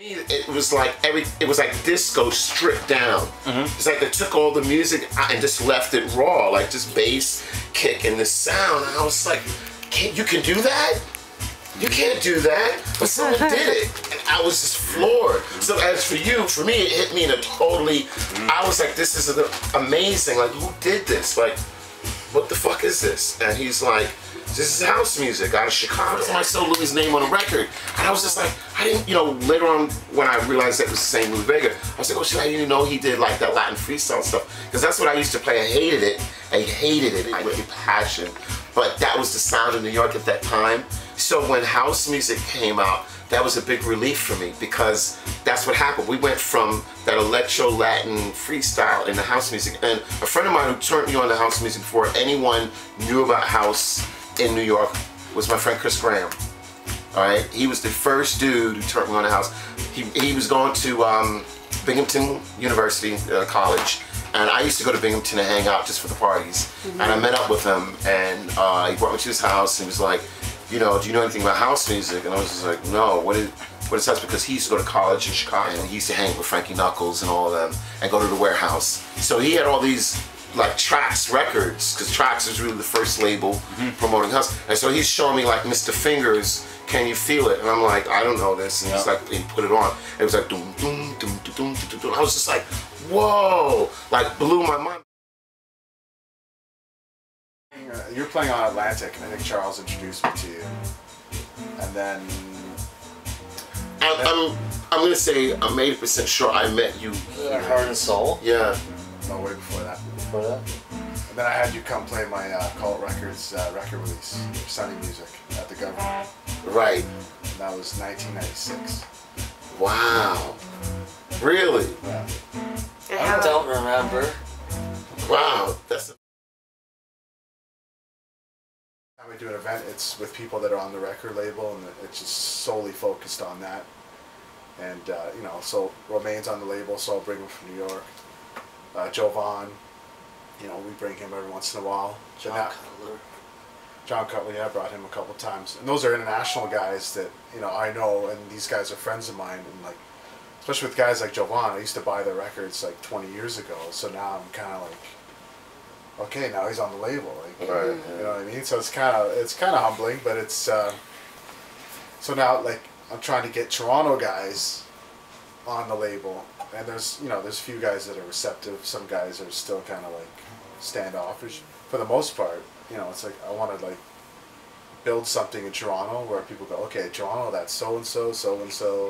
It was like disco stripped down. It's like they took all the music and just left it raw, like just bass, kick, and the sound. And I was like, you can do that? You can't do that. But someone did it. And I was just floored. So as for you, for me, it hit me in a totally, I was like, this is amazing. Like, who did this? Like, what the fuck is this? And he's like, this is house music out of Chicago. I saw Louis' name on a record. And I was just like, I didn't, you know, later on when I realized that it was the same Louis Vega, I was like, oh shit, I didn't know he did like that Latin freestyle stuff. Because that's what I used to play. I hated it with passion. But that was the sound of New York at that time. So when house music came out, that was a big relief for me because that's what happened. We went from that electro Latin freestyle into house music. And a friend of mine who turned me on to house music before anyone knew about house in New York was my friend Chris Graham. All right, he was the first dude who turned me on to house. He was going to Binghamton University College, and I used to go to Binghamton to hang out just for the parties. And I met up with him, and he brought me to his house and he was like, you know, do you know anything about house music? And I was just like, no, what is house? Because he used to go to college in Chicago and he used to hang with Frankie Knuckles and all of them and go to the warehouse. So he had all these like Trax records, because Trax was really the first label promoting house. And so he's showing me like Mr. Fingers, Can You Feel It? And I'm like, I don't know this. And he's like, he put it on. It was like, doom, doom, doom, doom, doom, doom. I was just like, whoa, like blew my mind. You're playing on Atlantic, and I think Charles introduced me to you. And then... I'm gonna say I'm 80% sure I met you. Heart and Soul? Yeah. No, way before that. Before that? And then I had you come play my Cult Records record release, Sunny Music, at the Government. Right. And that was 1996. Wow. Really? Yeah. I don't remember. Wow. That's Time we do an event, it's with people that are on the record label, and it's just solely focused on that. And you know, so Romaine's on the label, so I'll bring him from New York. Jovan, you know, we bring him every once in a while. John Cutler, yeah, I brought him a couple times. And those are international guys that, you know, I know, and these guys are friends of mine. And like, especially with guys like Jovan, I used to buy their records like 20 years ago. So now I'm kind of like, okay, now he's on the label. Like, right. You know what I mean? So it's kind of humbling, but it's so now like I'm trying to get Toronto guys on the label. And there's, you know, there's a few guys that are receptive. Some guys are still kind of like standoffish. For the most part, you know, it's like I want to like build something in Toronto where people go, okay, Toronto, that's so and so,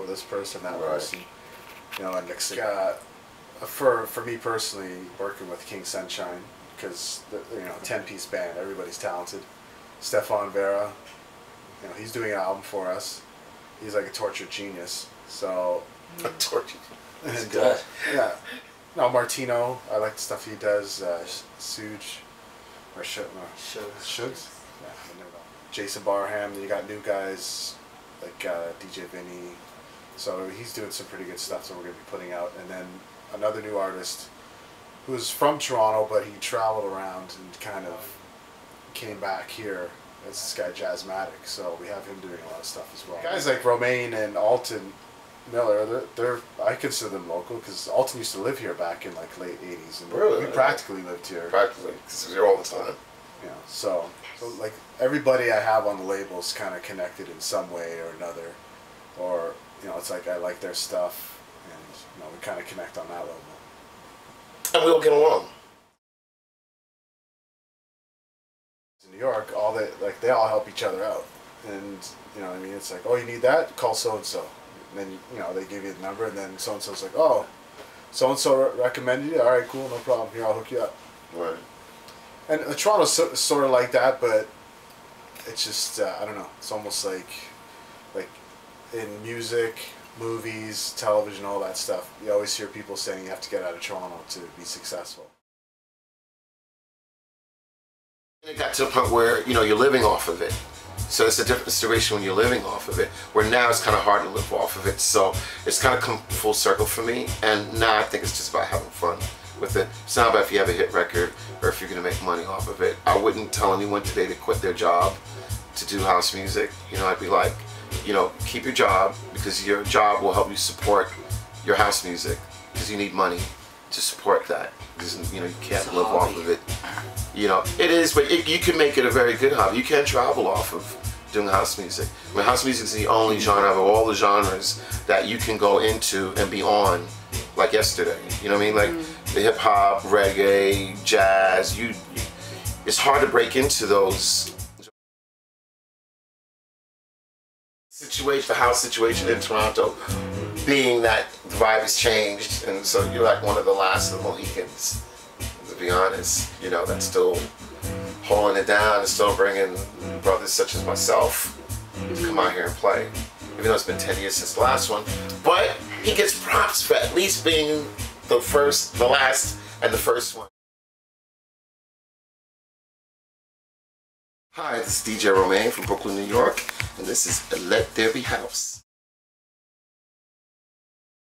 this person, that person, you know, and it's, for me personally, working with King Sunshine, because you know, 10-piece band, everybody's talented. Stefan Vera, you know, he's doing an album for us. He's like a tortured genius. So a tortured. That's good. Yeah. No, Martino, I like the stuff he does. Suge, or Shugs. Yeah, I never know. Jason Barham. Then you got new guys like DJ Vinny. So he's doing some pretty good stuff that we're gonna be putting out. And then another new artist who's from Toronto, but he traveled around and kind of came back here. It's this guy Jazzmatic. So we have him doing a lot of stuff as well. Guys like Romaine and Alton Miller, they're I consider them local because Alton used to live here back in like late 80s, and really? We practically lived here. Practically, because we're here all the time. Yeah, so like everybody I have on the label is kind of connected in some way or another, or you know, it's like I like their stuff, and you know, we kind of connect on that level. And we all get along. In New York, they all help each other out, and you know what I mean. It's like, oh, you need that? Call so and so. And then, you know, they give you the number, and then so-and-so's like, oh, so-and-so recommended you? All right, cool, no problem. Here, I'll hook you up. Right. And Toronto's sort of like that, but it's just, I don't know. It's almost like in music, movies, television, all that stuff, you always hear people saying you have to get out of Toronto to be successful. It got to a point where, you know, you're living off of it. So it's a different situation when you're living off of it, where now it's kind of hard to live off of it. So it's kind of come full circle for me, and now I think it's just about having fun with it. It's not about if you have a hit record or if you're going to make money off of it. I wouldn't tell anyone today to quit their job to do house music. You know, I'd be like, you know, keep your job, because your job will help you support your house music, because you need money to support that. Because, you know, you can't live off of it. You know, it is, but you can make it a very good hobby. You can travel off of doing house music. I mean, house music is the only genre of all the genres that you can go into and be on like yesterday. You know what I mean? Like the hip hop, reggae, jazz. It's hard to break into those. The house situation in Toronto, being that the vibe has changed, and so you're like one of the last of the Mohicans, to be honest, you know, that's still holding it down and still bringing brothers such as myself to come out here and play, even though it's been 10 years since the last one. But he gets props for at least being the first, the last, and the first one. Hi, this is DJ Romain from Brooklyn, New York, and this is Let There Be House.